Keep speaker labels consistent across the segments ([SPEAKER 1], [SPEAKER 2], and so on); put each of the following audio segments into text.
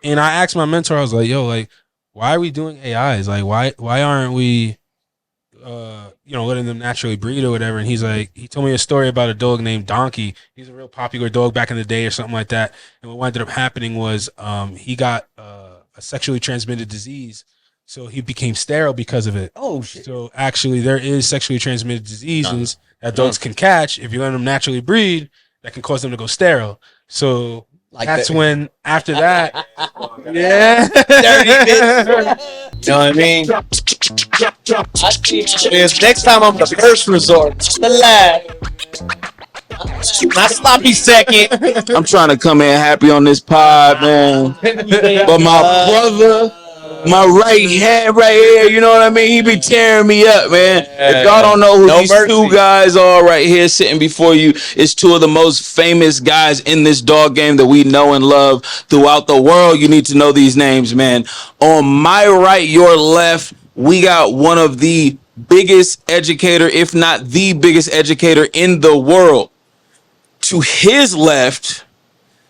[SPEAKER 1] And I asked my mentor, I was like, yo, like, why are we doing AIs? Like, why aren't we, letting them naturally breed or whatever? And he told me a story about a dog named Donkey. He's a real popular dog back in the day or something like that. And what ended up happening was he got a sexually transmitted disease. So he became sterile because of it.
[SPEAKER 2] Oh, shit.
[SPEAKER 1] So actually there is sexually transmitted diseases that dogs can catch if you let them naturally breed that can cause them to go sterile. So like that's when, after that, yeah.
[SPEAKER 2] Dirty bitch. You know what I mean? Next time I'm the first resort, the last. Not sloppy second.
[SPEAKER 3] I'm trying to come in happy on this pod, man. But my brother, my right hand right here, you know what I mean? He be tearing me up, man. If y'all don't know who these two guys are right here sitting before you, it's two of the most famous guys in this dog game that we know and love throughout the world. You need to know these names, man. On my right, your left, we got one of the biggest educator, if not the biggest educator in the world. To his left,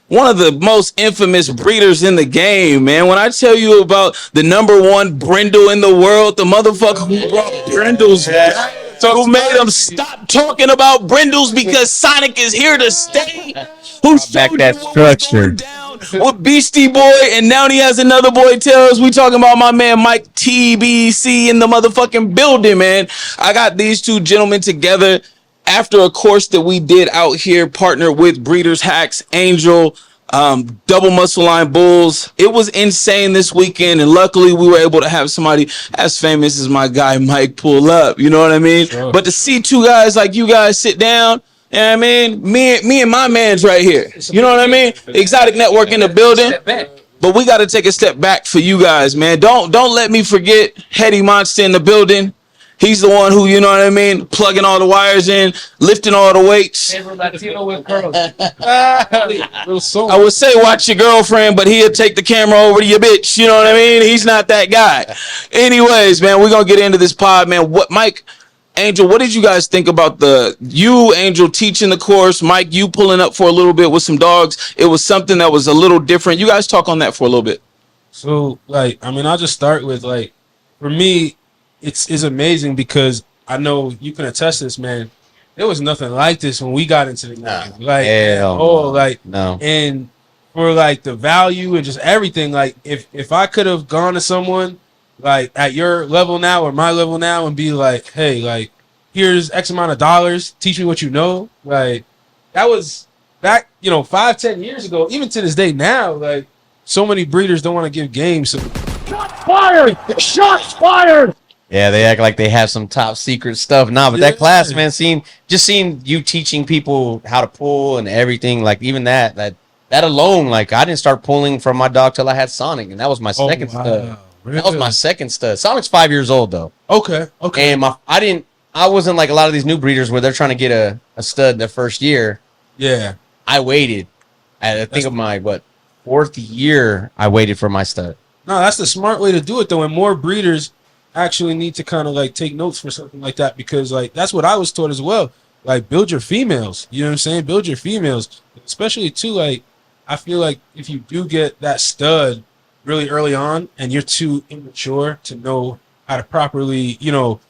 [SPEAKER 3] one of the most infamous breeders in the game, man. When I tell you about the #1 brindle in the world, the motherfucker who brought brindles, who made them stop talking about brindles because Sonic is here to stay. Who
[SPEAKER 2] back that structure
[SPEAKER 3] with Beastie Boy, and now he has another boy Tails. We talking about my man Mike TBC in the motherfucking building, man. I got these two gentlemen together after a course that we did out here, partnered with Breeders Hacks, Angel, DoubleMuscleLineBulls. It was insane this weekend, and luckily we were able to have somebody as famous as my guy Mike pull up. You know what I mean? Sure. But to see two guys like you guys sit down, you know what I mean? Me and my man's right here. You know what I mean? Exotic Network in the building. But we got to take a step back for you guys, man. Don't let me forget Hetty Monster in the building. He's the one who, you know what I mean, plugging all the wires in, lifting all the weights. I would say watch your girlfriend, but he'll take the camera over to your bitch. You know what I mean? He's not that guy. Anyways, man, we're going to get into this pod, man. Mike, Angel, what did you guys think about you, Angel, teaching the course? Mike, you pulling up for a little bit with some dogs. It was something that was a little different. You guys talk on that for a little bit.
[SPEAKER 1] So, I'll just start with, for me, it's amazing because I know you can attest to this, man. There was nothing like this when we got into the game. No. And for the value and just everything, if I could have gone to someone at your level now or my level now and be like, hey, here's X amount of dollars, teach me what you know. That was back, 5-10 years ago. Even to this day now, so many breeders don't want to give game. So
[SPEAKER 4] shots fired! Shots fired!
[SPEAKER 2] Yeah, they act like they have some top secret stuff. Nah, but that class, man, seeing you teaching people how to pull and everything, even that alone, I didn't start pulling from my dog till I had Sonic, and that was my second stud. Really? That was my second stud. Sonic's 5 years old though.
[SPEAKER 1] Okay.
[SPEAKER 2] And I wasn't like a lot of these new breeders where they're trying to get a stud their first year.
[SPEAKER 1] Yeah.
[SPEAKER 2] I waited. I think of my fourth year, I waited for my stud.
[SPEAKER 1] No, that's the smart way to do it though, and more breeders actually need to kind of take notes for something like that, because that's what I was taught as well. Build your females. You know what I'm saying? Build your females, especially too. I feel like if you do get that stud really early on and you're too immature to know how to properly, deal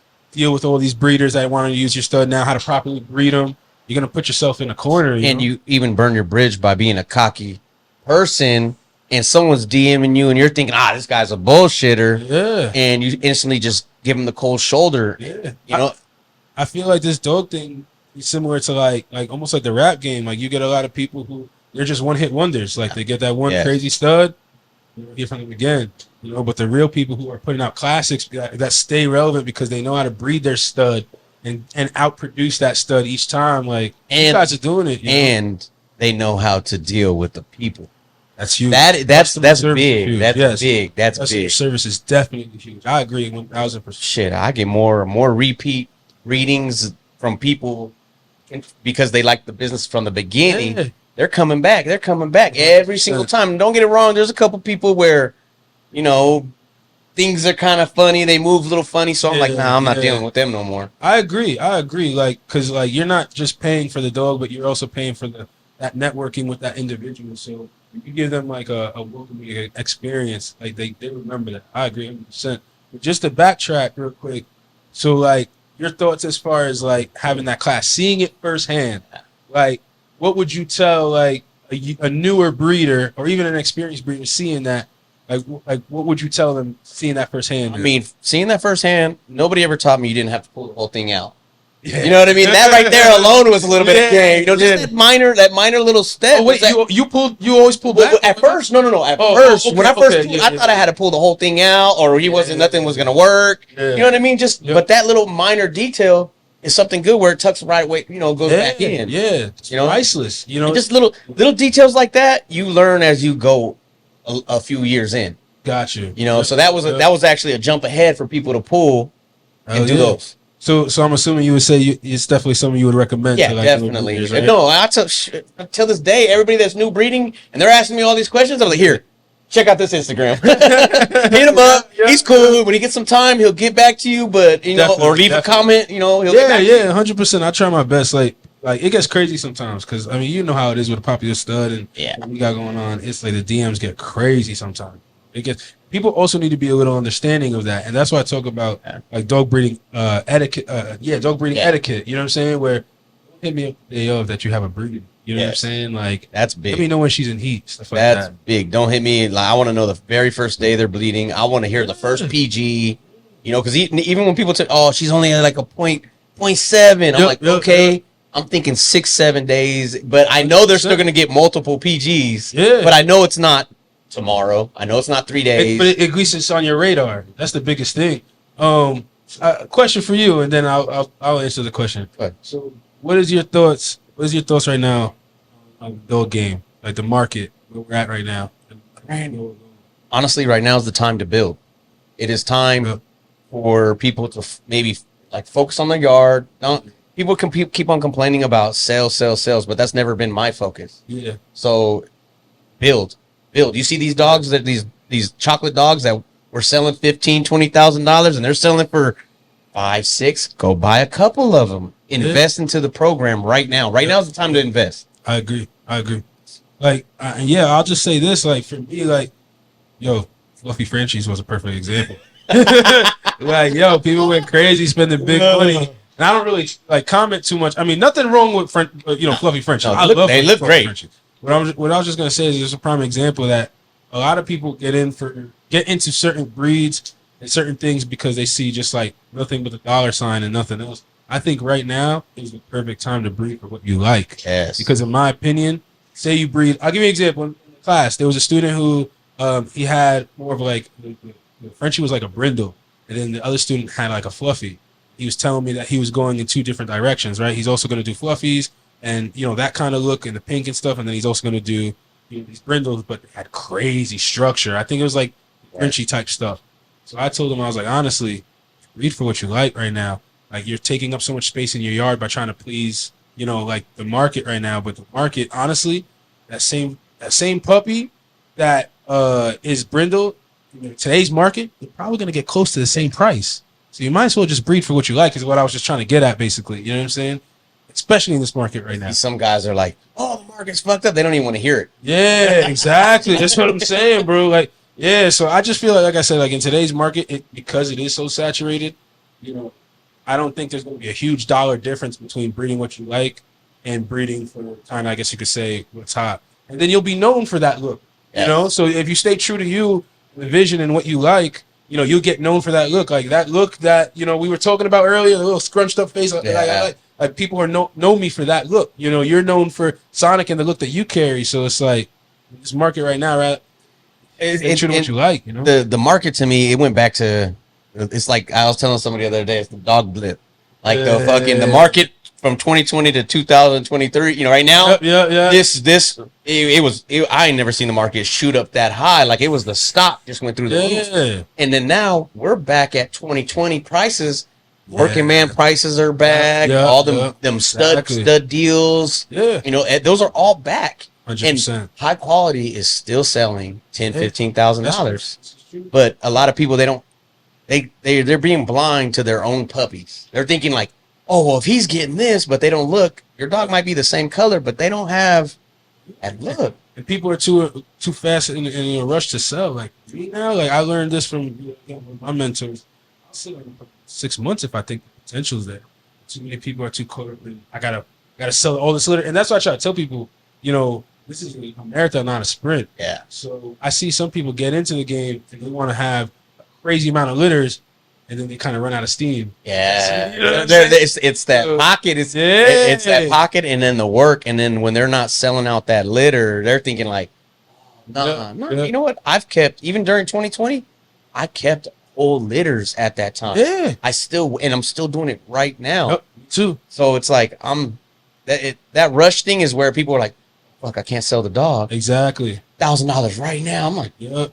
[SPEAKER 1] with all these breeders that want to use your stud now, how to properly breed them, you're gonna put yourself in a corner.
[SPEAKER 2] You even burn your bridge by being a cocky person. And someone's DMing you, and you're thinking, this guy's a bullshitter.
[SPEAKER 1] Yeah.
[SPEAKER 2] And you instantly just give him the cold shoulder.
[SPEAKER 1] Yeah. I feel like this dog thing is similar to almost like the rap game. You get a lot of people who they're just one-hit wonders. They get that one crazy stud, you hear from them again. But the real people who are putting out classics that stay relevant because they know how to breed their stud and outproduce that stud each time. You guys are doing it.
[SPEAKER 2] And they know how to deal with the people.
[SPEAKER 1] That's huge.
[SPEAKER 2] That's big. That's big. That's big.
[SPEAKER 1] Service is definitely huge. I agree 1,000%.
[SPEAKER 2] Shit, I get more repeat readings from people because they like the business from the beginning. Yeah. They're coming back. Every single time. And don't get it wrong. There's a couple people where, things are kind of funny. They move a little funny. So I'm I'm not dealing with them no more.
[SPEAKER 1] I agree. Because you're not just paying for the dog, but you're also paying for that networking with that individual. So you give them like a welcoming experience, like they remember that. I agree 100%. But just to backtrack real quick, so like your thoughts as far as like having that class, seeing it firsthand, like what would you tell like a newer breeder or even an experienced breeder seeing that? Like what would you tell them seeing that firsthand?
[SPEAKER 2] I mean, seeing that firsthand, nobody ever taught me you didn't have to pull the whole thing out. Yeah. You know what I mean? That right there alone was a little bit of game. You know, just that minor little step.
[SPEAKER 1] Oh wait, you always pull back?
[SPEAKER 2] At first, no. At first, okay, when I first pulled, I thought I had to pull the whole thing out, or nothing was gonna work. Yeah. You know what I mean? But that little minor detail is something good where it tucks right away. You know, goes back in.
[SPEAKER 1] Yeah, it's priceless. You know,
[SPEAKER 2] and just little details like that you learn as you go a few years in.
[SPEAKER 1] Got you.
[SPEAKER 2] You know, so that was actually a jump ahead for people to pull and do those.
[SPEAKER 1] So I'm assuming you would say it's definitely something you would recommend.
[SPEAKER 2] Yeah,
[SPEAKER 1] to like
[SPEAKER 2] definitely.
[SPEAKER 1] Breeders, right?
[SPEAKER 2] No, until this day, everybody that's new breeding and they're asking me all these questions, I'm like, here, check out this Instagram. Hit him up. He's cool. When he gets some time, he'll get back to you. But or leave a comment. He'll get back to you.
[SPEAKER 1] 100%. I try my best. Like it gets crazy sometimes because I mean you know how it is with a popular stud and what we got going on. It's like the DMs get crazy sometimes. People also need to be a little understanding of that, and that's why I talk about like dog breeding etiquette. Dog breeding etiquette. You know what I'm saying? Where hit me up the day of that you have a breeding. You know what I'm saying? Like
[SPEAKER 2] that's big.
[SPEAKER 1] Let me know when she's in heat. Stuff like that.
[SPEAKER 2] That's big. Don't hit me. Like I want to know the very first day they're bleeding. I want to hear the first PG. You know, because even when people say, "Oh, she's only at like a 0.7," I'm like, okay. I'm thinking 6-7 days, but I know they're still going to get multiple PGs. Yeah. But I know it's not tomorrow. I know it's not 3 days.
[SPEAKER 1] But at least it's on your radar. That's the biggest thing. Question for you, and then I'll answer the question. So, what is your thoughts? What is your thoughts right now on the dog game, like the market where we're at right now?
[SPEAKER 2] Honestly, right now is the time to build. It is time for people to maybe like focus on their yard. People can keep on complaining about sales, but that's never been my focus.
[SPEAKER 1] Yeah.
[SPEAKER 2] So, build. You see these dogs these chocolate dogs that we're selling $15,000-$20,000 and they're selling for $5,000-$6,000. Go buy a couple of them. Invest into the program right now. Right now is the time to invest.
[SPEAKER 1] I agree. Like, I'll just say this. Like for me, like, Fluffy Frenchies was a perfect example. Like, people went crazy spending big money. And I don't really like comment too much. I mean, nothing wrong with Fluffy Frenchies.
[SPEAKER 2] No, they look great.
[SPEAKER 1] Frenchies. What I was just gonna say is just a prime example that a lot of people get into certain breeds and certain things because they see just like nothing but the dollar sign and nothing else. I think right now is the perfect time to breed for what you like.
[SPEAKER 2] Yes.
[SPEAKER 1] Because in my opinion, say you breed. I'll give you an example. In the class, there was a student who he had more of like the Frenchie was like a brindle, and then the other student had like a fluffy. He was telling me that he was going in two different directions, right? He's also going to do fluffies and, that kind of look and the pink and stuff. And then he's also going to do these brindles, but they had crazy structure. I think it was like Frenchie type stuff. So I told him, I was like, honestly, breed for what you like right now. Like you're taking up so much space in your yard by trying to please, like the market right now. But the market, honestly, that same puppy that is brindle, today's market, they're probably going to get close to the same price. So you might as well just breed for what you like is what I was just trying to get at, basically. You know what I'm saying? Especially in this market right now.
[SPEAKER 2] Some guys are like, oh, the market's fucked up. They don't even want to hear it.
[SPEAKER 1] Yeah, exactly. That's what I'm saying, bro. Like, so I just feel like I said, like in today's market, because it is so saturated, I don't think there's going to be a huge dollar difference between breeding what you like and breeding for kind of, I guess you could say, what's hot. And then you'll be known for that look, So if you stay true to you, the vision and what you like, you'll get known for that look. Like that look that, we were talking about earlier, the little scrunched up face. Like people are know me for that look. You're known for Sonic and the look that you carry. So it's like this market right now, right? It's true to what you like,
[SPEAKER 2] The market to me, it went back to, it's like I was telling somebody the other day, it's the dog blip. Like the market from 2020 to 2023, right now, I ain't never seen the market shoot up that high. Like it was the stock just went through the roof. And then now we're back at 2020 prices. Working man prices are back. All them stud deals. Those are all back. 100%. And high quality is still selling $10,000-$15,000. But a lot of people, they're being blind to their own puppies. They're thinking like, oh, well, if he's getting this, but they don't look, your dog might be the same color, but they don't have that look.
[SPEAKER 1] and people are too fast in a rush to sell. Like me now, like I learned this from my mentors. I'll sit on for 6 months if I think the potential's there. Too many people are too caught up in, I gotta sell all this litter, and that's why I try to tell people, this is a marathon, not a sprint.
[SPEAKER 2] Yeah.
[SPEAKER 1] So I see some people get into the game and they want to have a crazy amount of litters, and then they kind of run out of steam.
[SPEAKER 2] Yeah.
[SPEAKER 1] You know what I'm saying?
[SPEAKER 2] It's that pocket. It's that pocket, and then the work, and then when they're not selling out that litter, they're thinking like, no. You know what? I've kept, even during 2020, I kept old litters at that time.
[SPEAKER 1] Yeah.
[SPEAKER 2] I'm still doing it right now.
[SPEAKER 1] Yep, me too.
[SPEAKER 2] So it's like that rush thing is where people are like, fuck, I can't sell the dog.
[SPEAKER 1] Exactly.
[SPEAKER 2] $1,000 right now. I'm like,
[SPEAKER 1] yep.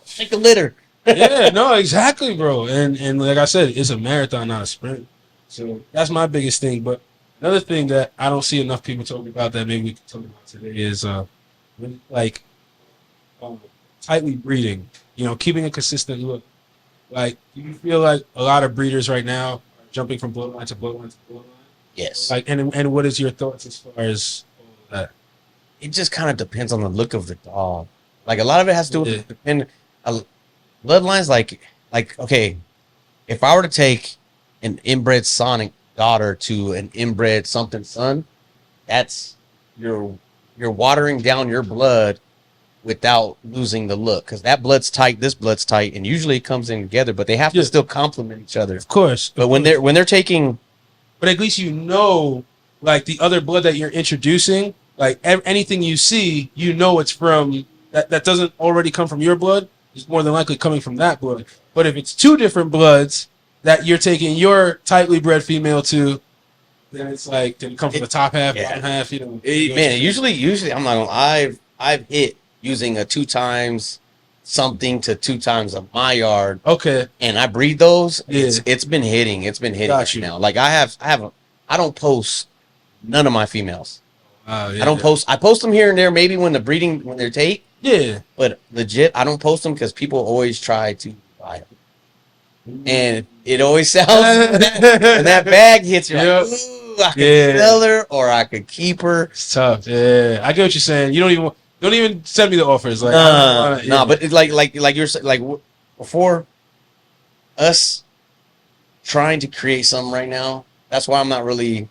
[SPEAKER 2] Take a litter.
[SPEAKER 1] Yeah, no, exactly, bro. And like I said, it's a marathon, not a sprint. So that's my biggest thing. But another thing that I don't see enough people talking about that maybe we can talk about today is tightly breeding. Keeping a consistent look. Like, do you feel like a lot of breeders right now are jumping from bloodline to bloodline to bloodline?
[SPEAKER 2] Yes.
[SPEAKER 1] Like, and what is your thoughts as far as all that?
[SPEAKER 2] It just kind of depends on the look of the dog. Like, a lot of it has to do with bloodlines. Like okay, if I were to take an inbred Sonic daughter to an inbred something son, that's you're watering down your blood without losing the look, because that blood's tight, this blood's tight, and usually it comes in together, but they have to still complement each other. Of course. But when they're taking,
[SPEAKER 1] but at least like the other blood that you're introducing, like anything you see, it's from that doesn't already come from your blood. It's more than likely coming from that blood. But if it's two different bloods that you're taking your tightly bred female to, then it's like, did it come from the top half, bottom half?
[SPEAKER 2] Usually, I'm not gonna. I've hit using a 2 times something to 2 times a my yard.
[SPEAKER 1] Okay.
[SPEAKER 2] And I breed those. Yeah. It's been hitting. It's been hitting right now. Like I don't post none of my females. I don't post. I post them here and there, maybe when they're take.
[SPEAKER 1] Yeah.
[SPEAKER 2] But legit, I don't post them because people always try to buy them. And it always sounds, when that bag hits, you're like, ooh, I could sell her or I could keep her.
[SPEAKER 1] It's tough. Yeah. I get what you're saying. You don't even send me the offers. Like,
[SPEAKER 2] but it's like you're like, before us trying to create something right now, that's why I'm not really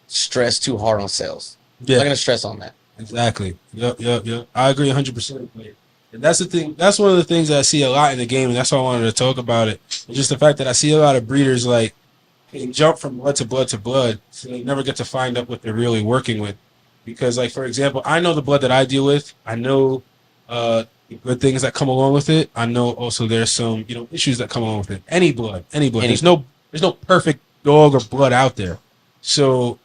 [SPEAKER 2] stressed too hard on sales. Yeah. I'm not going to stress on that.
[SPEAKER 1] Exactly. Yep. I agree 100%. And that's the thing. That's one of the things that I see a lot in the game, and that's why I wanted to talk about it. It's just the fact that I see a lot of breeders like they jump from blood to blood to blood, so they never get to find out what they're really working with. Because, like, for example, I know the blood that I deal with. I know the good things that come along with it. I know also there's some issues that come along with it. Any blood. There's no perfect dog or blood out there. So.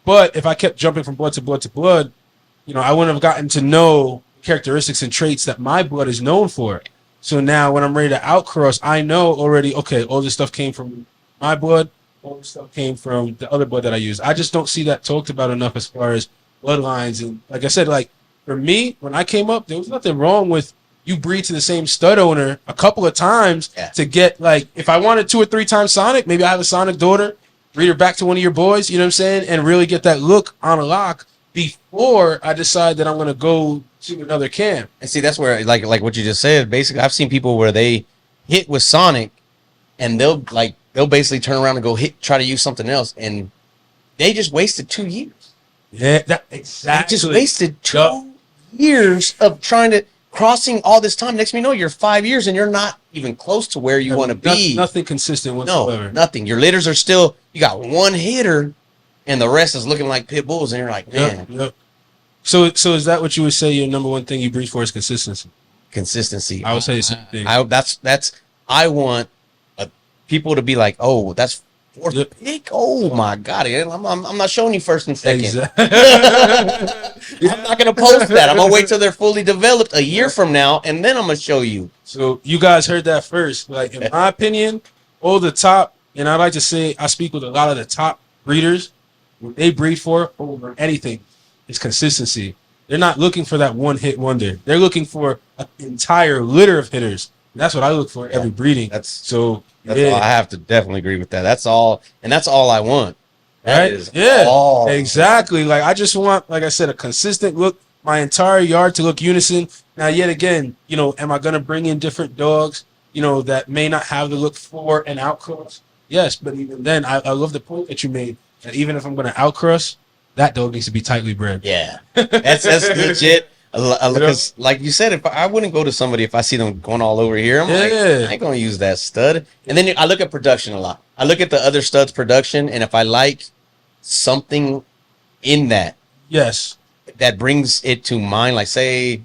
[SPEAKER 1] But if I kept jumping from blood to blood to blood, I wouldn't have gotten to know characteristics and traits that my blood is known for. So now when I'm ready to outcross, I know already, okay, all this stuff came from my blood, all this stuff came from the other blood that I use. I just don't see that talked about enough as far as bloodlines. And like I said, like for me, when I came up, there was nothing wrong with you breed to the same stud owner a couple of times to get, like, if I wanted 2 or 3 times Sonic, maybe I have a Sonic daughter, breed her back to one of your boys, you know what I'm saying? And really get that look on a lock before I decide that I'm going to go to another camp.
[SPEAKER 2] And see, that's where, like what you just said, basically, I've seen people where they hit with Sonic and they'll basically turn around and go try to use something else. And they just wasted 2 years.
[SPEAKER 1] Yeah, exactly.
[SPEAKER 2] They just wasted 2 years of crossing all this time. Next thing you know, you're 5 years and you're not even close to where you want to be.
[SPEAKER 1] Nothing consistent whatsoever.
[SPEAKER 2] No, nothing. Your litters are still, you got one hitter and the rest is looking like pit bulls, and you're like, man.
[SPEAKER 1] Yep. So is that what you would say your number one thing you breed for is consistency?
[SPEAKER 2] Consistency.
[SPEAKER 1] I would say the same thing.
[SPEAKER 2] I want people to be like, oh, that's 4th pick. Oh my God. I'm not showing you 1st and 2nd.
[SPEAKER 1] Exactly.
[SPEAKER 2] I'm not going to post that. I'm going to wait till they're fully developed a year from now, and then I'm going to show you.
[SPEAKER 1] So you guys heard that first. Like, in my opinion, all the top, and I like to say I speak with a lot of the top breeders, what they breed for over anything is consistency. They're not looking for that one-hit wonder. They're looking for an entire litter of hitters. And that's what I look for every breeding.
[SPEAKER 2] That's all. I have to definitely agree with that. That's all, and that's all I want. That
[SPEAKER 1] right?
[SPEAKER 2] Is all.
[SPEAKER 1] Exactly. Like, I just want, like I said, a consistent look. my entire yard to look unison. Now, yet again, you know, am I going to bring in different dogs, you know, that may not have the look for an outcross? Yes, but even then, I love the point that you made that even if I'm going to outcross, that dog needs to be tightly bred.
[SPEAKER 2] Yeah, that's legit. Because, like you said, if I wouldn't go to somebody if I see them going all over here, I'm like, I ain't gonna use that stud. And then I look at production a lot. I look at the other studs' production, and if I like something in that, that brings it to mind, like say,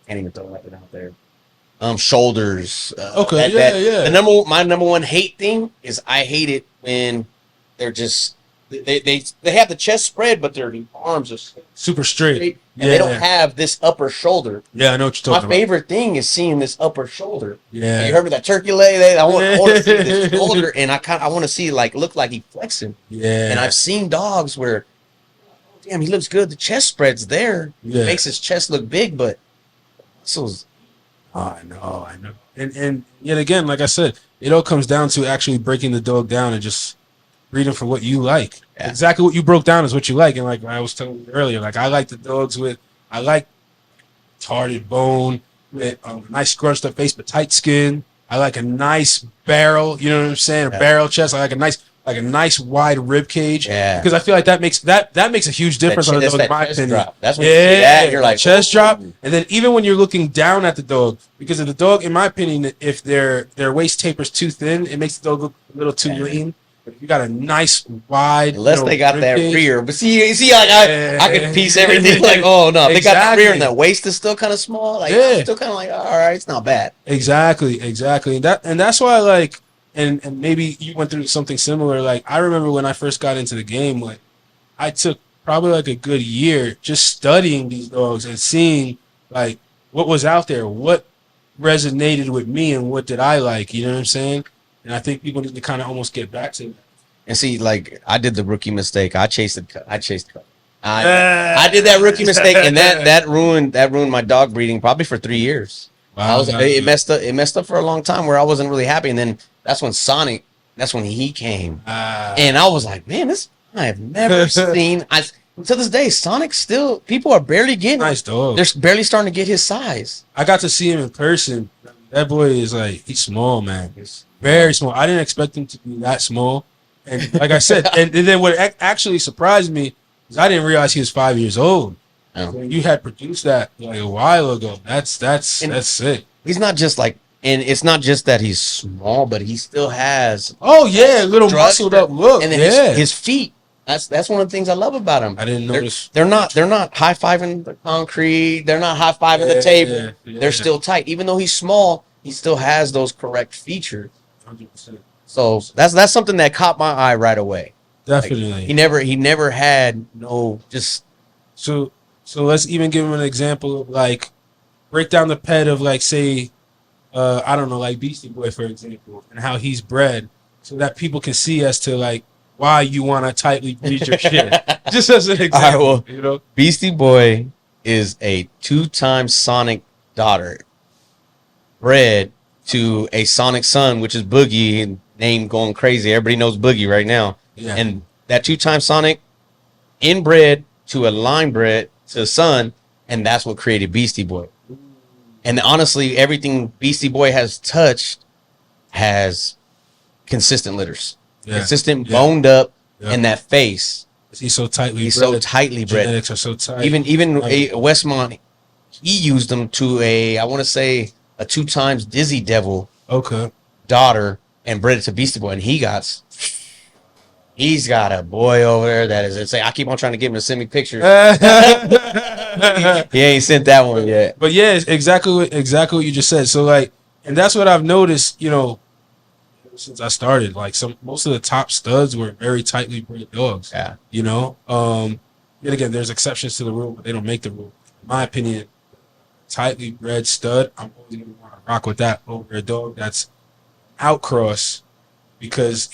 [SPEAKER 2] can't even throw nothing out there. Shoulders. My number one hate thing is I hate it when they're just. They have the chest spread, but their arms are
[SPEAKER 1] super straight.
[SPEAKER 2] And they don't have this upper shoulder.
[SPEAKER 1] Yeah, I know what you're talking about.
[SPEAKER 2] My favorite thing is seeing this upper shoulder.
[SPEAKER 1] Yeah.
[SPEAKER 2] You heard me, that turkey leg? I want to see this shoulder, and I want to see look like he flexing.
[SPEAKER 1] Yeah.
[SPEAKER 2] And I've seen dogs where, damn, he looks good. The chest spread's there.
[SPEAKER 1] Yeah.
[SPEAKER 2] It makes his chest look big, but muscles.
[SPEAKER 1] I know. And yet again, like I said, it all comes down to actually breaking the dog down and just breeding for what you like. Yeah. Exactly what you broke down is what you like. And like I was telling you earlier, like I like the dogs I like tarted bone with a nice scrunched up face but tight skin. I like a nice barrel, you know what I'm saying? A barrel chest. I like a nice wide rib cage. Yeah. Because I feel like that makes a huge difference on the dog, in my opinion.
[SPEAKER 2] Drop. That's when you see that, you're like
[SPEAKER 1] chest drop. And then even when you're looking down at the dog, because if the dog, in my opinion, if their waist tapers too thin, it makes the dog look a little too lean. You got a nice wide,
[SPEAKER 2] unless they got that rear, but see, like I can piece everything. Like, oh no, they got the rear and the waist is still kind of small. Like, I'm still kind of like, all right, it's not bad.
[SPEAKER 1] Exactly, and that's why, like, and maybe you went through something similar. Like, I remember when I first got into the game, like, I took probably like a good year just studying these dogs and seeing like what was out there, what resonated with me, and what did I like. You know what I'm saying? And I think people need to kind of almost get back to that.
[SPEAKER 2] And see, like, I did the rookie mistake. I chased the cut. I did that rookie mistake, and that ruined my dog breeding probably for 3 years. Wow, it messed up for a long time where I wasn't really happy. And then that's when he came, and I was like, man, I have never seen. To this day, Sonic still, people are barely getting
[SPEAKER 1] nice dog.
[SPEAKER 2] They're barely starting to get his size.
[SPEAKER 1] I got to see him in person. That boy is like, he's small, man. He's very small. I didn't expect him to be that small. And like I said, and then what actually surprised me is I didn't realize he was 5 years old. Oh. When you had produced that like a while ago, that's sick.
[SPEAKER 2] He's not just like, and it's not just that he's small, but he still has
[SPEAKER 1] a little muscled up look.
[SPEAKER 2] And then his feet. That's one of the things I love about him.
[SPEAKER 1] I didn't notice.
[SPEAKER 2] They're not high-fiving the concrete. They're not high-fiving the table. They're still tight. Even though he's small, he still has those correct features.
[SPEAKER 1] 100%.
[SPEAKER 2] So that's something that caught my eye right away.
[SPEAKER 1] Definitely.
[SPEAKER 2] Like, he never had no just.
[SPEAKER 1] So let's even give him an example. Like, break down the pet of, like, say, I don't know, like Beastie Boy, for example, and how he's bred, so that people can see as to like why you want to tightly breed your shit. Just as an example, right, well, you know,
[SPEAKER 2] Beastie Boy is a 2-time Sonic daughter, bred to a Sonic son, which is Boogie, and name going crazy. Everybody knows Boogie right now.
[SPEAKER 1] Yeah.
[SPEAKER 2] And that 2-time Sonic inbred to a line bred to a son, and that's what created Beastie Boy. And honestly, everything Beastie Boy has touched has consistent litters. Yeah. Consistent, boned up, in that face.
[SPEAKER 1] He's so tightly bred.
[SPEAKER 2] So tightly bred.
[SPEAKER 1] Genetics are so tight.
[SPEAKER 2] Even Westmont, he used them to I want to say a 2 times Dizzy Devil daughter and bred it to Beastie Boy, and he's got a boy over there that is insane. I keep on trying to get him to send me pictures. He ain't sent that one yet.
[SPEAKER 1] But yeah, it's exactly what you just said. So like, and that's what I've noticed, you know, since I started. Like most of the top studs were very tightly bred dogs.
[SPEAKER 2] Yeah.
[SPEAKER 1] You know? And again, there's exceptions to the rule, but they don't make the rule. In my opinion, tightly bred stud, I'm always gonna want to rock with that over a dog that's outcross, because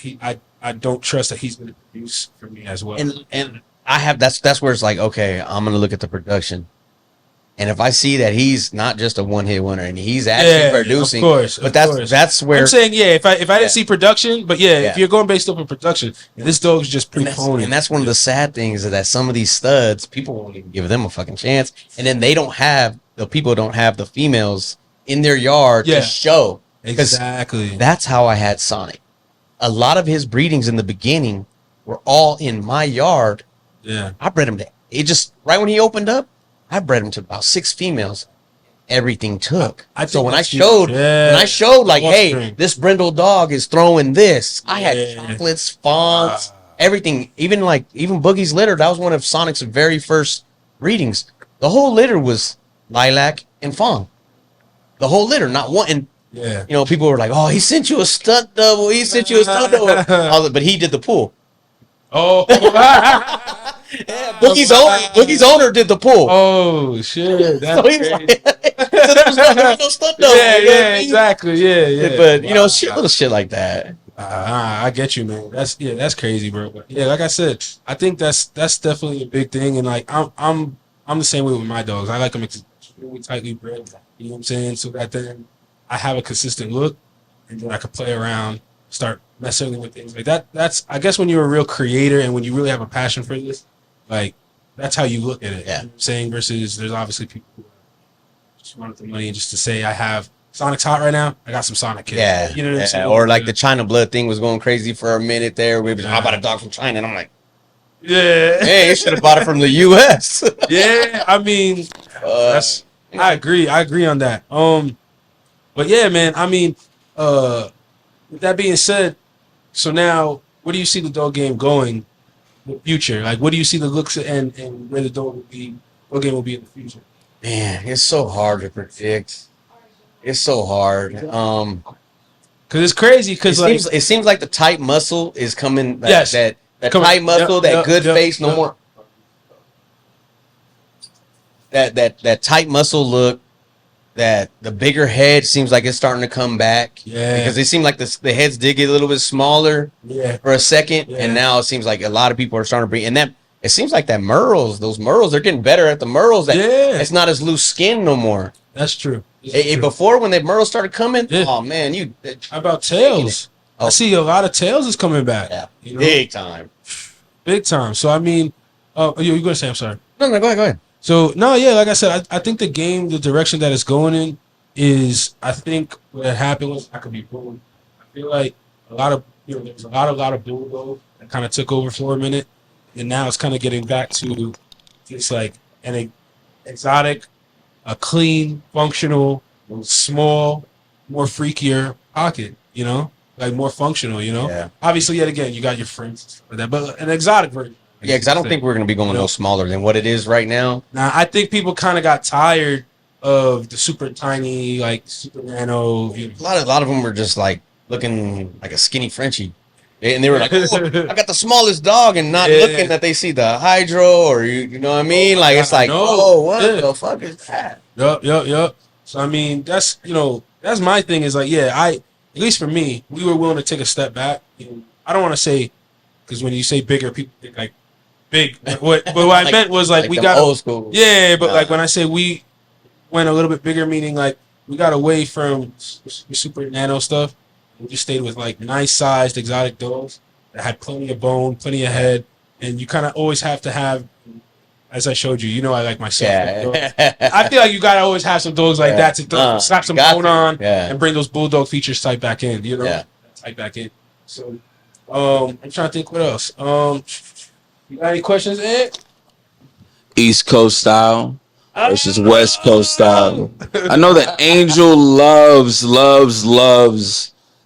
[SPEAKER 1] I don't trust that he's going to produce for me as well.
[SPEAKER 2] And I have that's where it's like, okay, I'm going to look at the production. And if I see that he's not just a one-hit wonder and he's actually producing,
[SPEAKER 1] of course,
[SPEAKER 2] but that's where
[SPEAKER 1] I'm saying, if I didn't see production, but if you're going based off of production, this dog's just pre-pwned.
[SPEAKER 2] And that's one of the sad things is that some of these studs, people won't even give them a fucking chance, and then the people don't have the females in their yard to show.
[SPEAKER 1] Exactly.
[SPEAKER 2] That's how I had Sonic. A lot of his breedings in the beginning were all in my yard.
[SPEAKER 1] Yeah,
[SPEAKER 2] I bred him to it. Just right when he opened up, I bred him to about 6 females. Everything took. So when I showed like, hey, this brindle dog is throwing this, I had chocolates, fonts, everything. Even Boogie's litter. That was one of Sonic's very first breedings. The whole litter was lilac and fawn. The whole litter, not one. And people were like, "Oh, he sent you a stunt double. He sent you a stunt double." But he did the pull.
[SPEAKER 1] Oh.
[SPEAKER 2] Boogie's owner did the pull.
[SPEAKER 1] Oh shit! That's
[SPEAKER 2] so he was like, so there was no stunt double.
[SPEAKER 1] Exactly. Yeah.
[SPEAKER 2] But little shit like that.
[SPEAKER 1] I get you, man. That's crazy, bro. But like I said, I think that's definitely a big thing. And like I'm the same way with my dogs. I like them extremely tightly bred. You know what I'm saying? So that then I have a consistent look, and then I can play around, start messing with things like that. That's, I guess, when you're a real creator and when you really have a passion for this, like that's how you look at it.
[SPEAKER 2] Yeah.
[SPEAKER 1] You know what I'm saying, versus there's obviously people who just want the money and just to say I have Sonic's hot right now, I got some Sonic kids.
[SPEAKER 2] Yeah.
[SPEAKER 1] You know what I'm saying?
[SPEAKER 2] Or like the China blood thing was going crazy for a minute there. We was, how about a dog from China? And I'm like, hey, you should have bought it from the US.
[SPEAKER 1] I mean, I agree on that. But yeah, man, I mean, with that being said, so now where do you see the dog game going in the future? Like, what do you see the looks and where the dog game will be in the future?
[SPEAKER 2] Man, it's so hard to predict. It's so hard. Cause
[SPEAKER 1] it's crazy. Cause
[SPEAKER 2] it seems like the tight muscle is coming.
[SPEAKER 1] Yes.
[SPEAKER 2] That tight muscle, good face, no more. That tight muscle look. That the bigger head seems like it's starting to come back.
[SPEAKER 1] Yeah.
[SPEAKER 2] Because it seemed like the heads did get a little bit smaller.
[SPEAKER 1] Yeah.
[SPEAKER 2] For a second, and now it seems like a lot of people are starting to bring. And that it seems like those merles, they're getting better at the merles. It's not as loose skin no more.
[SPEAKER 1] That's true.
[SPEAKER 2] Before, when the merles started coming, oh man,
[SPEAKER 1] how about tails? I see a lot of tails is coming back.
[SPEAKER 2] Yeah,
[SPEAKER 1] you know?
[SPEAKER 2] Big time.
[SPEAKER 1] So I mean, you're gonna say? I'm sorry.
[SPEAKER 2] No, go ahead.
[SPEAKER 1] So like I said, I think the game, the direction that it's going in, is I think what happened was I could be wrong. I feel like a lot of there was a lot of bulldogs that kind of took over for a minute, and now it's kind of getting back to just like an exotic, a clean, functional, small, more freakier pocket. You know, like more functional. You know, obviously, yet again, you got your friends for that, but an exotic version.
[SPEAKER 2] Yeah, because I don't think we're going to be going no smaller than what it is right now.
[SPEAKER 1] Now, I think people kind of got tired of the super tiny, like super nano.
[SPEAKER 2] A lot of them were just like looking like a skinny Frenchie. And they were like, oh, I got the smallest dog, and not looking that they see the hydro or, you know what I mean? Like, it's like, what the fuck is that?
[SPEAKER 1] Yup. So, I mean, that's my thing is like, at least for me, we were willing to take a step back. I don't want to say, because when you say bigger, people think like, big. But what I meant was like we got
[SPEAKER 2] old school.
[SPEAKER 1] Yeah, but like when I say we went a little bit bigger, meaning like we got away from super nano stuff. We just stayed with like nice sized exotic dogs that had plenty of bone, plenty of head, and you kind of always have to have, as I showed you, I like myself. I feel like you gotta always have some dogs like that to slap some bone on and bring those bulldog features type back in. Type back in. So I'm trying to think what else. You got any questions, Ed?
[SPEAKER 3] East Coast style versus West Coast style. I know that Angel loves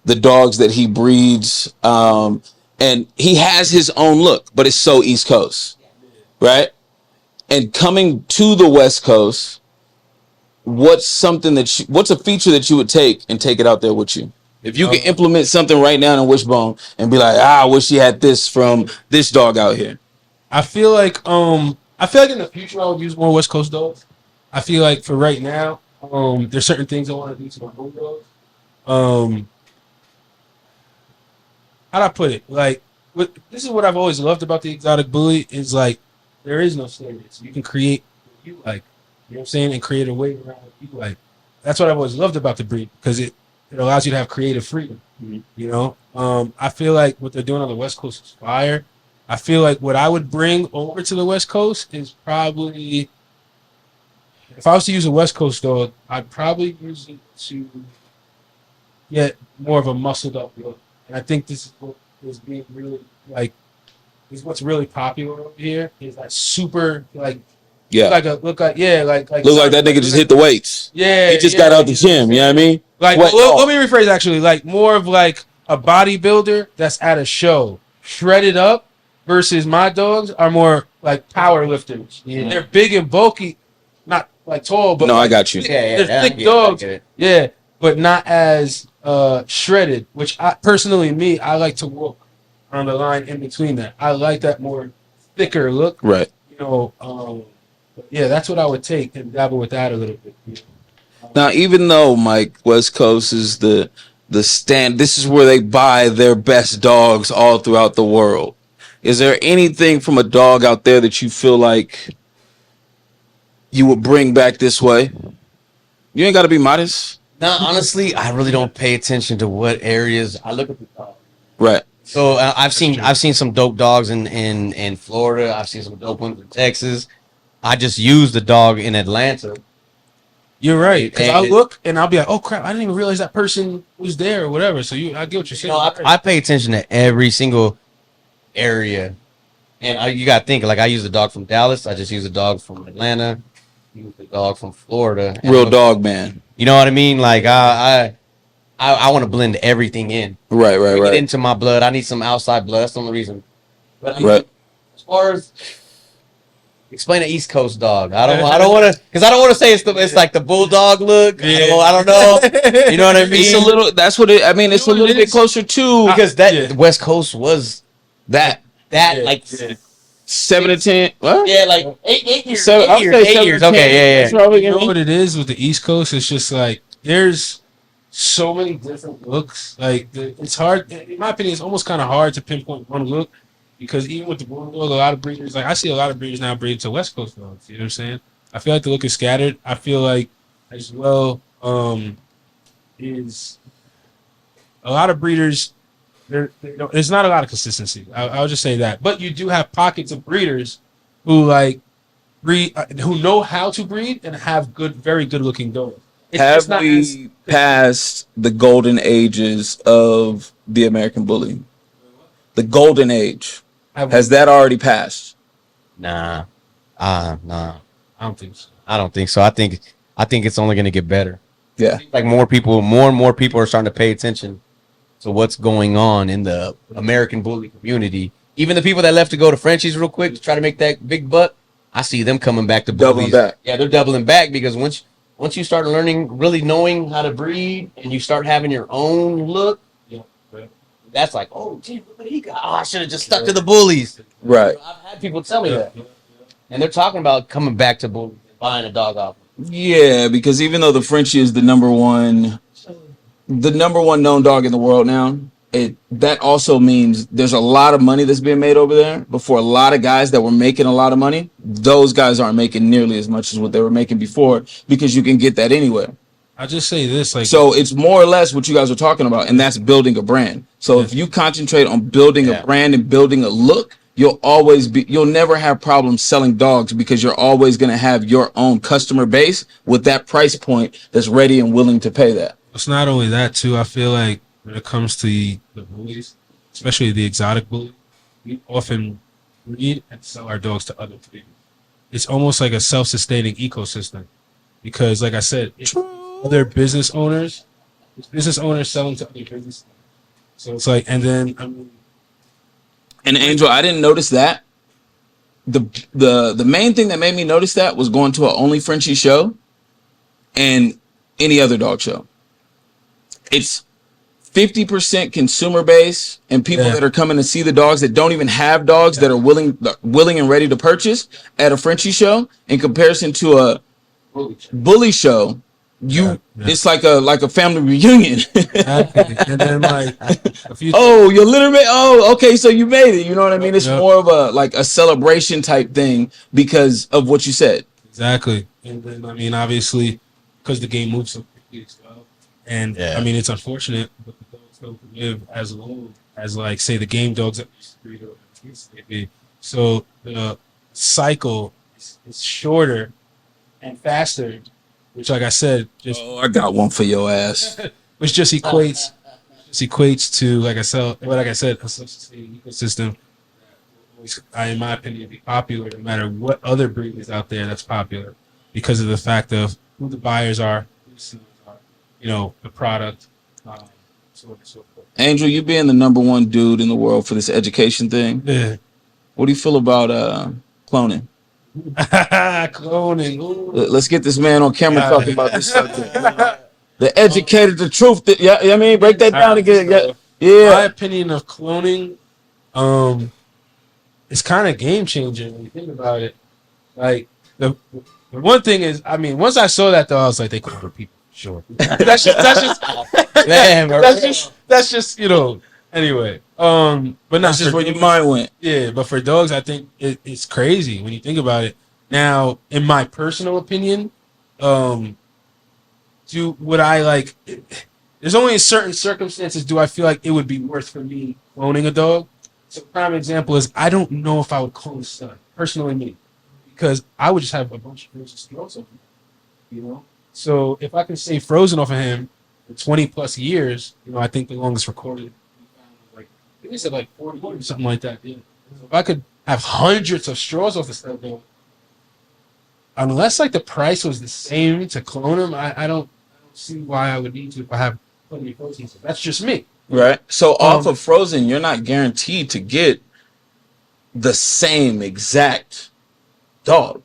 [SPEAKER 3] the dogs that he breeds, and he has his own look, but it's so East Coast, right? And coming to the West Coast, what's a feature that you would take it out there with you? If you could implement something right now in Wishbone and be like, I wish you had this from this dog out here.
[SPEAKER 1] I feel like in the future I would use more West Coast dogs. I feel like for right now, there's certain things I want to do to my home dogs. How'd I put it? Like, this is what I've always loved about the exotic bully is like there is no standards. You can create what you like. You know what I'm saying? And create a way around it. Like, that's what I've always loved about the breed because it allows you to have creative freedom. You know, I feel like what they're doing on the West Coast is fire. I feel like what I would bring over to the West Coast is probably, if I was to use a West Coast dog, I'd probably use it to get more of a muscled up look. And I think this is what is being really like, is what's really popular over here is that super like, like that nigga
[SPEAKER 3] just hit the weights.
[SPEAKER 1] Yeah,
[SPEAKER 3] he just got out the gym. You know what I mean?
[SPEAKER 1] Like, let me rephrase. Actually, like more of like a bodybuilder that's at a show, shredded up, versus my dogs are more like power lifters. Yeah. They're big and bulky, not like tall, but
[SPEAKER 3] no,
[SPEAKER 1] like,
[SPEAKER 3] I got you.
[SPEAKER 1] They're thick dogs. Yeah, but not as shredded. Which I personally, I like to walk on the line in between that. I like that more thicker look.
[SPEAKER 3] Right.
[SPEAKER 1] You know. Yeah, that's what I would take and dabble with that a little bit. You know?
[SPEAKER 3] Now, even though Mike, West Coast is the stand, this is where they buy their best dogs all throughout the world. Is there anything from a dog out there that you feel like you would bring back this way? You ain't got to be modest.
[SPEAKER 2] No, honestly, I really don't pay attention to what areas I look at the dog.
[SPEAKER 3] Right.
[SPEAKER 2] So I've seen some dope dogs in Florida. I've seen some dope ones in Texas. I just use the dog in Atlanta.
[SPEAKER 1] You're right. Because I'll look and I'll be like, oh crap, I didn't even realize that person was there or whatever. So I get what you're saying.
[SPEAKER 2] I pay attention to every single area. And you got to think, like, I use the dog from Dallas. I just use the dog from Atlanta. Use the dog from Florida.
[SPEAKER 3] Real dog man.
[SPEAKER 2] You know what I mean? Like, I want to blend everything in.
[SPEAKER 3] Right.
[SPEAKER 2] Get into my blood. I need some outside blood. That's the only reason. But as far as explain an East Coast dog. I don't want to, because I don't want to say it's like the bulldog look. Yeah. I don't know. You know what I mean?
[SPEAKER 3] It's a little. That's what it. I mean, it's a little bit closer to
[SPEAKER 2] because the West Coast was like
[SPEAKER 3] 7 to 10. What?
[SPEAKER 2] Yeah, like 8 years.
[SPEAKER 3] 8 years.
[SPEAKER 2] Okay, yeah.
[SPEAKER 1] You know what it is with the East Coast? It's just like there's so many different looks. Like it's hard. In my opinion, it's almost kind of hard to pinpoint one look. Because even with the bulldog, a lot of breeders, like I see a lot of breeders now breed to West Coast dogs. You know what I'm saying? I feel like the look is scattered. I feel like as well is a lot of breeders. There's not a lot of consistency. I'll just say that. But you do have pockets of breeders who like breed, who know how to breed and have very good looking dogs.
[SPEAKER 3] Have we passed the golden ages of the American Bully? The golden age. Has that already passed?
[SPEAKER 2] Nah.
[SPEAKER 1] I don't think so.
[SPEAKER 2] I don't think so. I think it's only going to get better.
[SPEAKER 3] Yeah.
[SPEAKER 2] Like more and more people are starting to pay attention to what's going on in the American Bully community. Even the people that left to go to Frenchies real quick to try to make that big buck, I see them coming back to bullies.
[SPEAKER 3] Doubling back.
[SPEAKER 2] Yeah, they're doubling back because once you start learning, really knowing how to breed, and you start having your own look, that's like, oh, gee, look what he got. Oh, I should have just stuck to the bullies.
[SPEAKER 3] Right.
[SPEAKER 2] I've had people tell me that. And they're talking about coming back to bullies and buying a dog off.
[SPEAKER 3] Yeah, because even though the Frenchie is the number one known dog in the world now, that also means there's a lot of money that's being made over there. But for a lot of guys that were making a lot of money, those guys aren't making nearly as much as what they were making before because you can get that anywhere.
[SPEAKER 1] I'll just say this,
[SPEAKER 3] so it's more or less what you guys are talking about, and that's building a brand. So if you concentrate on building a brand and building a look, you'll never have problems selling dogs because you're always going to have your own customer base with that price point that's ready and willing to pay that.
[SPEAKER 1] It's not only that too. I feel like when it comes to the bullies, especially the exotic bully, we often breed and sell our dogs to other people. It's almost like a self-sustaining ecosystem because, like I said, it's other business owners selling to other business. So it's like, and then
[SPEAKER 3] and Angel, I didn't notice that. The main thing that made me notice that was going to an Only Frenchie show and any other dog show. It's 50% consumer base and people that are coming to see the dogs that don't even have dogs that are willing and ready to purchase at a Frenchie show in comparison to a bully show. It's like a family reunion.
[SPEAKER 1] And then like
[SPEAKER 3] your litter mate. Oh, okay, so you made it. You know what I mean? It's more of a celebration type thing because of what you said.
[SPEAKER 1] Exactly. And then, I mean, obviously, because the game moves so quickly as well. And, I mean, it's unfortunate, but the dogs don't live as long as, like, say, the game dogs that used to breed or maybe. So the cycle is shorter and faster, which, like I said, just
[SPEAKER 3] I got one for your ass.
[SPEAKER 1] which just equates to, like I said, a self-sustaining ecosystem. In my opinion, be popular no matter what other breed is out there that's popular, because of the fact of who the buyers are, who the sellers are, the product, so on and so forth.
[SPEAKER 3] Angel, you being the number one dude in the world for this education thing,
[SPEAKER 1] Yeah.
[SPEAKER 3] what do you feel about cloning?
[SPEAKER 1] Cloning. Ooh.
[SPEAKER 3] Let's get this man on camera talking about this subject. The educated, the truth. I mean, break that down again.
[SPEAKER 1] My opinion of cloning, it's kind of game changing when you think about it. Like the one thing is, I mean, once I saw that though, I was like, they clone people, sure. that's just anyway. But
[SPEAKER 3] that's just where your mind went.
[SPEAKER 1] Yeah, but for dogs, I think it's crazy when you think about it. Now, in my personal opinion, would I like? There's only in certain circumstances do I feel like it would be worth for me cloning a dog. So, prime example is I don't know if I would clone a stud, personally me, because I would just have a bunch of frozen straws off him, So if I can stay frozen off of him for 20 plus years, I think the longest recorded, like I think they said like 40 or something like that. Yeah. So if I could have hundreds of straws off the stud dog, unless like the price was the same to clone him, I don't see why I would need to if I have plenty of protein. So that's just me.
[SPEAKER 3] Right. So off of frozen, you're not guaranteed to get the same exact dog.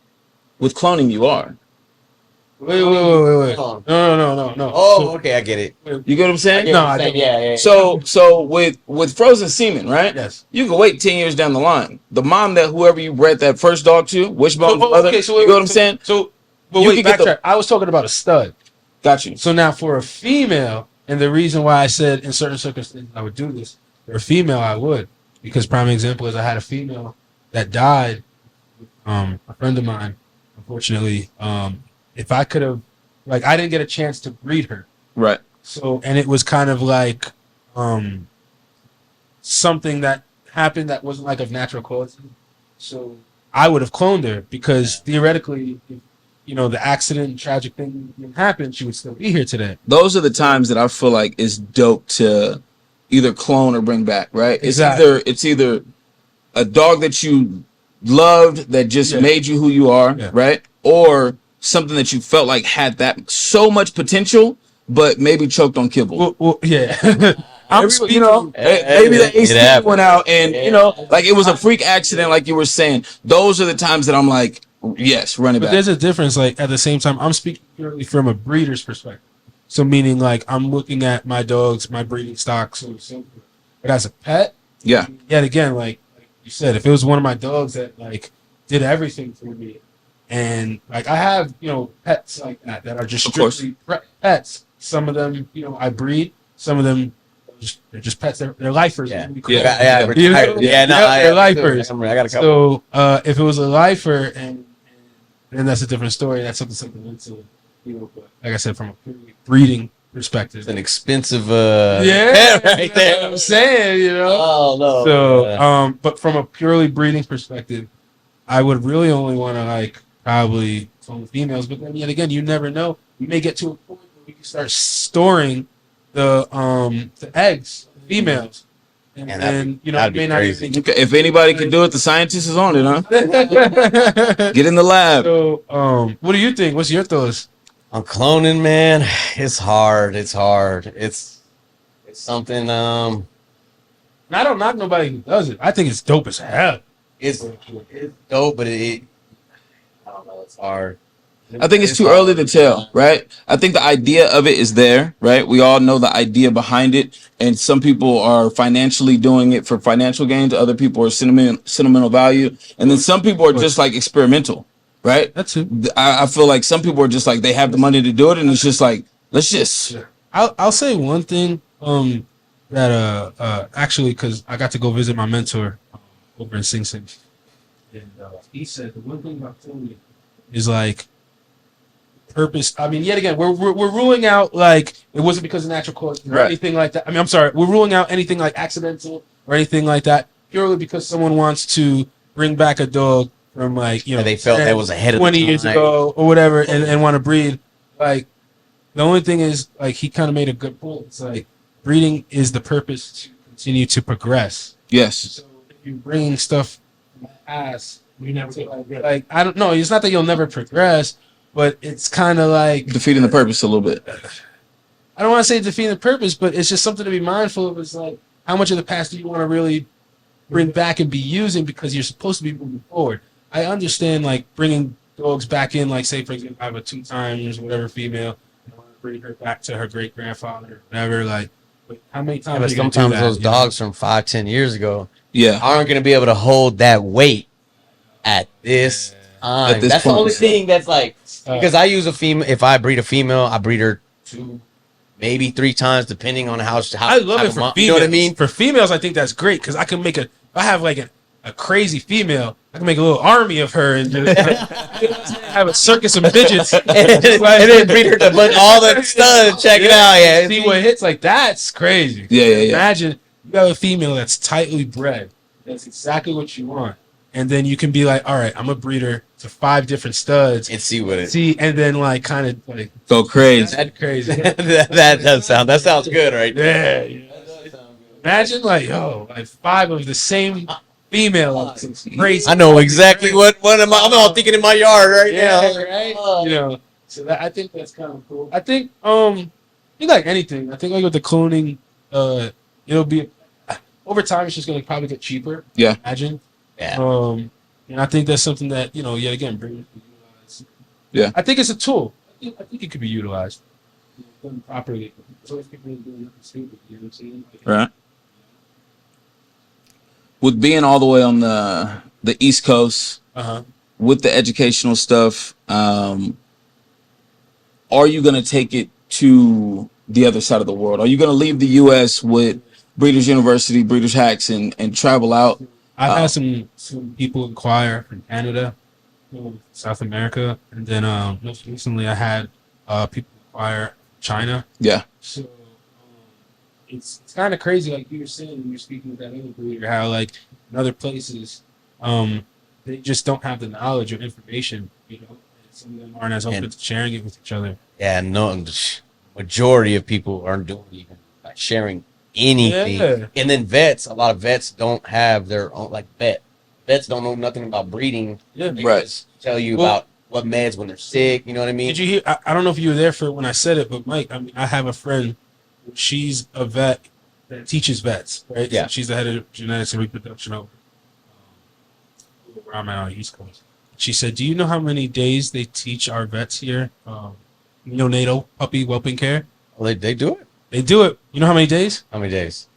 [SPEAKER 3] With cloning, you are.
[SPEAKER 1] Wait. No.
[SPEAKER 2] Oh, okay, I get it.
[SPEAKER 3] You get what I'm saying?
[SPEAKER 2] No, I don't. Yeah.
[SPEAKER 3] So with frozen semen, right?
[SPEAKER 1] Yes.
[SPEAKER 3] You can wait 10 years down the line. The mom that whoever you bred that first dog to, wishbone's mother.
[SPEAKER 1] Okay, so
[SPEAKER 3] you know what I'm saying?
[SPEAKER 1] So, but wait, backtrack. I was talking about a stud.
[SPEAKER 3] Got you.
[SPEAKER 1] So now for a female, and the reason why I said in certain circumstances I would do this, for a female I would, because prime example is I had a female that died, a friend of mine, unfortunately. If I could have, like, I didn't get a chance to breed her.
[SPEAKER 3] Right.
[SPEAKER 1] So, and it was kind of like something that happened that wasn't like of natural causes. So I would have cloned her because theoretically, if, the accident, tragic thing didn't happen, she would still be here today.
[SPEAKER 3] Those are the times that I feel like it's dope to either clone or bring back, right?
[SPEAKER 1] Exactly.
[SPEAKER 3] It's either a dog that you loved that just made you who you are, right? Or something that you felt like had that so much potential, but maybe choked on kibble.
[SPEAKER 1] Well, yeah.
[SPEAKER 3] Maybe the AC went out and, like it was a freak accident, like you were saying. Those are the times that I'm like, yes, run it back.
[SPEAKER 1] But there's a difference. Like at the same time, I'm speaking purely from a breeder's perspective. So meaning like I'm looking at my dogs, my breeding stocks, and so forth. But as a pet, yet again, like you said, if it was one of my dogs that like did everything for me, and like I have pets like that are just strictly pets. Some of them I breed. Some of them they're just pets. They're lifers.
[SPEAKER 2] They're
[SPEAKER 1] lifers.
[SPEAKER 2] I got a couple.
[SPEAKER 1] So if it was a lifer and that's a different story. That's something into but like I said, from a breeding perspective,
[SPEAKER 2] it's an expensive
[SPEAKER 1] pet right there.
[SPEAKER 2] What
[SPEAKER 1] I'm saying,
[SPEAKER 2] Oh no.
[SPEAKER 1] So but from a purely breeding perspective, I would really only want to like probably clone females. But then yet again, you never know. We may get to a point where we can start storing the eggs, females. And then may not even
[SPEAKER 3] if anybody can do it, the scientist is on it, huh? Get in the lab.
[SPEAKER 1] So, what do you think? What's your thoughts
[SPEAKER 2] on cloning, man? It's hard. It's something.
[SPEAKER 1] I don't knock nobody who does it. I think it's dope as hell.
[SPEAKER 2] It's dope, but I don't know. It's hard.
[SPEAKER 3] I think it's too early to tell, right? I think the idea of it is there, right? We all know the idea behind it, and some people are financially doing it for financial gains. Other people are sentimental value, and then some people are just like experimental, right?
[SPEAKER 1] That's it.
[SPEAKER 3] I feel like some people are just like they have the money to do it, and it's just like let's just.
[SPEAKER 1] I'll say one thing that actually because I got to go visit my mentor over in Sing Sing, and he said the one thing about cloning is like purpose. I mean, yet again, we're ruling out like it wasn't because of natural causes or anything like that. I mean, I'm sorry, we're ruling out anything like accidental or anything like that purely because someone wants to bring back a dog from like, you know,
[SPEAKER 2] they felt
[SPEAKER 1] 10,
[SPEAKER 2] that was ahead of
[SPEAKER 1] 20
[SPEAKER 2] the
[SPEAKER 1] years
[SPEAKER 2] time.
[SPEAKER 1] ago or whatever, and want to breed. Like the only thing is, like he kind of made a good point. It's like breeding is the purpose to continue to progress.
[SPEAKER 3] Yes.
[SPEAKER 1] So if you're bringing stuff from the past, you never like I don't know. It's not that you'll never progress, but it's kind of like
[SPEAKER 3] defeating the purpose a little bit.
[SPEAKER 1] I don't want to say defeating the purpose, but it's just something to be mindful of. It's like how much of the past do you want to really bring back and be using because you're supposed to be moving forward. I understand like bringing dogs back in, like say for example, I have a 2 times whatever female, and I want to bring her back to her great grandfather or whatever. Like, but how many times?
[SPEAKER 2] But sometimes those dogs from 5-10 years ago, aren't going to be able to hold that weight at this time. That's the only thing that's like because I use a female. If I breed a female, I breed her 2, maybe 3 times, depending on how
[SPEAKER 1] I love it for females.
[SPEAKER 2] You know what I mean?
[SPEAKER 1] For females, I think that's great because I can make if I have like a crazy female, I can make a little army of her and just have a circus of midgets and
[SPEAKER 2] then breed her to all the studs. Check it out,
[SPEAKER 1] see what hits. Like that's crazy. Imagine you have a female that's tightly bred. That's exactly what you want. And then you can be like, all right, I'm a breeder to 5 different studs
[SPEAKER 2] and see what
[SPEAKER 1] and then like kind of like
[SPEAKER 3] go crazy.
[SPEAKER 1] That's crazy.
[SPEAKER 2] that sounds good, right?
[SPEAKER 1] Yeah. Imagine like like 5 of the same female. Crazy.
[SPEAKER 2] I know exactly what I'm all thinking in my yard right now.
[SPEAKER 1] Right? You know, so I think that's kind of cool. I think like anything. I think like with the cloning, it'll be over time. It's just gonna probably get cheaper.
[SPEAKER 3] Yeah.
[SPEAKER 1] Imagine.
[SPEAKER 2] Yeah.
[SPEAKER 1] And I think that's something that yet again, bring utilize.
[SPEAKER 3] Yeah.
[SPEAKER 1] I think it's a tool. I think it could be utilized done properly. So if people doing nothing stupid, you know what I'm saying?
[SPEAKER 3] Right. With being all the way on the East Coast, with the educational stuff, are you going to take it to the other side of the world? Are you going to leave the U.S. with Breeders' University, Breeders' Hacks, and travel out?
[SPEAKER 1] I've had some people inquire from Canada, South America, and then most recently I had people inquire China.
[SPEAKER 3] Yeah.
[SPEAKER 1] So it's kind of crazy, like you were saying when you're speaking with that other breeder, how like in other places, they just don't have the knowledge or information, and some of them aren't as open to sharing it with each other.
[SPEAKER 2] Yeah, no, majority of people aren't doing even like sharing anything. Yeah. And then a lot of vets don't have their own, like vets don't know nothing about breeding.
[SPEAKER 1] Yeah,
[SPEAKER 2] they just tell you about what meds when they're sick. You know what I mean?
[SPEAKER 1] Did you hear? I don't know if you were there for when I said it, but Mike, I have a friend. She's a vet that teaches vets, right?
[SPEAKER 2] Yeah.
[SPEAKER 1] So she's the head of genetics and reproduction over where I'm at on the East Coast. She said, "Do you know how many days they teach our vets here neonatal puppy whelping care?"
[SPEAKER 2] Well, they do it.
[SPEAKER 1] They do it. You know how many days?
[SPEAKER 2] How many days?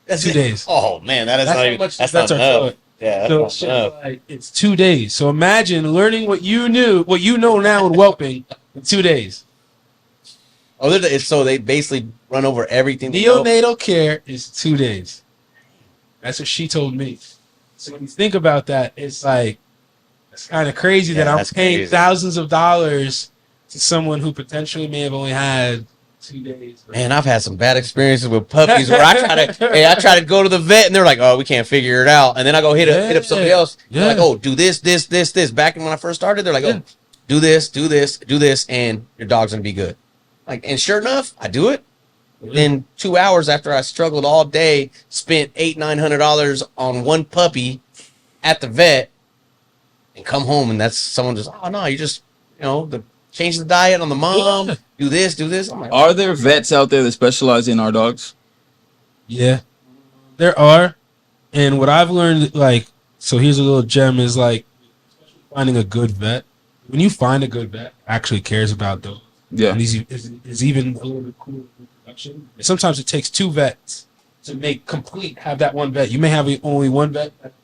[SPEAKER 1] That's 2 days.
[SPEAKER 2] Oh man, that's not even. That's not enough. Yeah, that's not enough.
[SPEAKER 1] Like, it's 2 days. So imagine learning what you know now in whelping in 2 days.
[SPEAKER 2] Oh, so they basically run over everything.
[SPEAKER 1] Neonatal care is 2 days. That's what she told me. So when you think about that, it's like it's kind of crazy that I'm paying thousands of dollars to someone who potentially may have only had 2 days.
[SPEAKER 2] Man, I've had some bad experiences with puppies where I try to go to the vet and they're like, "Oh, we can't figure it out," and then I go hit up somebody else. They're like, "Oh, do this." Back when I first started, they're like, "Oh, do this, and your dog's gonna be good." Like, and sure enough, I do it. Then 2 hours after I struggled all day, spent $800-900 on one puppy at the vet, and come home and that's someone just, "Oh no, you just change the diet on the mom, do this." I'm like,
[SPEAKER 3] are there vets out there that specialize in our dogs?
[SPEAKER 1] Yeah, there are. And what I've learned, so here's a little gem, is finding a good vet. When you find a good vet, actually cares about dogs.
[SPEAKER 3] Yeah.
[SPEAKER 1] And is even a little bit cooler in production. And sometimes it takes 2 vets to have that one vet. You may have only one vet that,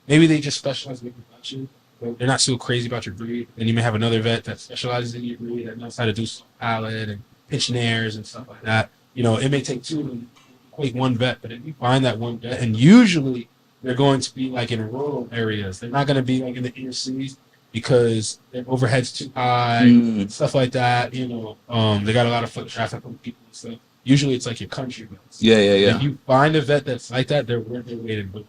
[SPEAKER 1] maybe they just specialize in production. They're not so crazy about your breed. And you may have another vet that specializes in your breed, that knows how to do palate and pinch nares and stuff like that. It may take 2 to equate one vet, but if you find that one vet, and usually they're going to be in rural areas. They're not going to be in the inner cities. because their overhead's too high, stuff like that. You know, they got a lot of foot traffic from people and stuff. Usually, it's like your country vets.
[SPEAKER 3] Yeah.
[SPEAKER 1] If you find a vet that's like that, they're worth their weight in gold.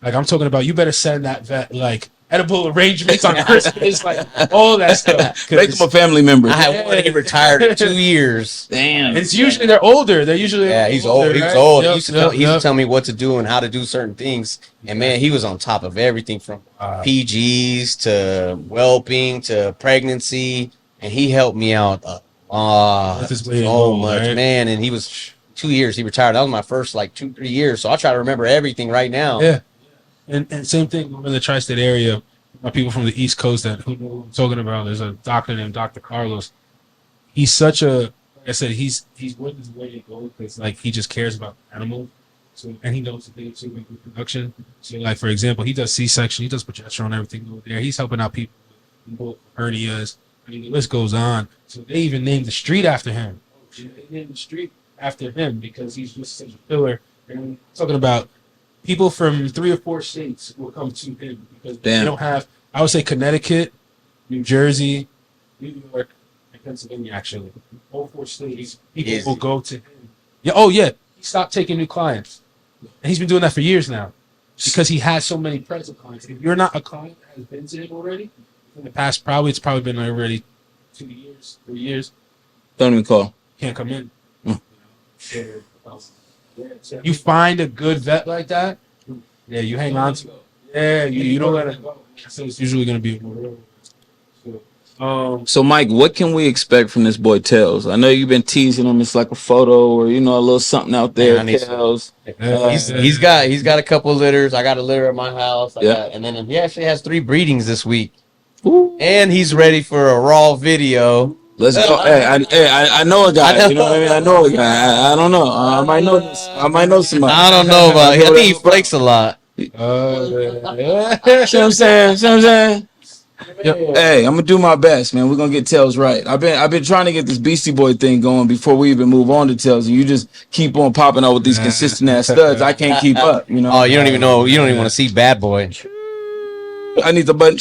[SPEAKER 1] Like I'm talking about, you better send that vet like edible arrangements on Christmas, like all that stuff.
[SPEAKER 3] Make them a family member.
[SPEAKER 2] I had one. He retired in 2 years.
[SPEAKER 3] Damn.
[SPEAKER 1] It's usually they're older. They're usually
[SPEAKER 2] He's
[SPEAKER 1] older,
[SPEAKER 2] old. He was
[SPEAKER 1] right?
[SPEAKER 2] old.
[SPEAKER 1] Yep,
[SPEAKER 2] he used to tell me what to do and how to do certain things. And man, he was on top of everything from PGs to whelping to pregnancy, and he helped me out so much, right? Man. And he was 2 years. He retired. That was my first like 2-3 years. So I try to remember everything right now.
[SPEAKER 1] Yeah. And same thing in the tri-state area. My people from the East Coast that who know what I'm talking about. There's a doctor named Dr. Carlos. He's such a, like I said, he's worth his weight in gold because like he just cares about animals. So and he knows the things too, like reproduction. So like for example, he does C-section, he does progesterone, everything over there. He's helping out people with hernias. I mean the list goes on. So they even named the street after him. They named the street after him because he's just such a pillar. And I'm talking about people from 3 or 4 states will come to him because they don't have, I would say Connecticut, New Jersey, New York, and Pennsylvania, actually. All 4 states, people will go to him. Yeah, oh, yeah. He stopped taking new clients. And he's been doing that for years now because he has so many present clients. If you're not a client that has been to him already, in the past, it's probably been already 2 years, 3 years.
[SPEAKER 3] Don't even call.
[SPEAKER 1] Can't come in. So you find a good vet like that, yeah, you hang on to it. Yeah, you don't let it go. So it's usually going to be
[SPEAKER 3] So Mike, what can we expect from this boy Tails? I know you've been teasing him. It's like a photo or a little something out there. Tails.
[SPEAKER 2] He's got a couple litters. I got a litter at my house. And then he actually has 3 breedings this week. Ooh. And he's ready for a raw video.
[SPEAKER 3] Let's go. I know a guy. You know what I mean? I know a guy. I don't know. I might know this. I might know somebody.
[SPEAKER 2] I don't know about him. I think he flakes a lot.
[SPEAKER 3] See what I'm saying? Hey, I'm gonna do my best, man. We're gonna get Tails right. I've been trying to get this Beastie Boy thing going before we even move on to Tails, and you just keep on popping out with these consistent ass studs. I can't keep up. You know?
[SPEAKER 2] Oh, you don't even know. You don't even want to see Bad Boy.
[SPEAKER 3] I need the button.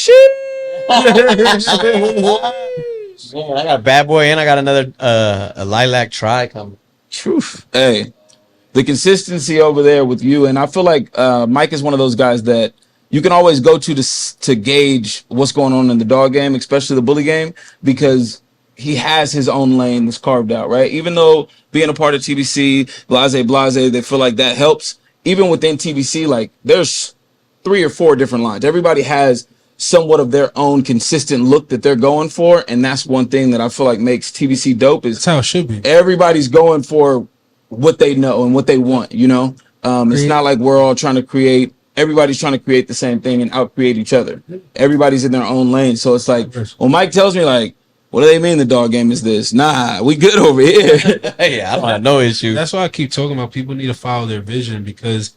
[SPEAKER 2] Man, I got a Bad Boy and I got another a Lilac Tri coming.
[SPEAKER 3] Truth. Hey, the consistency over there with you, and I feel like Mike is one of those guys that you can always go to gauge what's going on in the dog game, especially the bully game, because he has his own lane that's carved out, right? Even though being a part of TBC, blase, they feel like that helps. Even within TBC, like there's 3 or 4 different lines. Everybody has somewhat of their own consistent look that they're going for, and that's one thing that I feel like makes TBC dope. Is
[SPEAKER 1] that's how it should be.
[SPEAKER 3] Everybody's going for what they know and what they want. It's not like we're all trying to create. Everybody's trying to create the same thing and out-create each other. Everybody's in their own lane. So it's like when Mike tells me like, what do they mean the dog game is this? Nah, we good over here.
[SPEAKER 2] Yeah, I don't have no issue.
[SPEAKER 1] That's why I keep talking about people need to follow their vision, because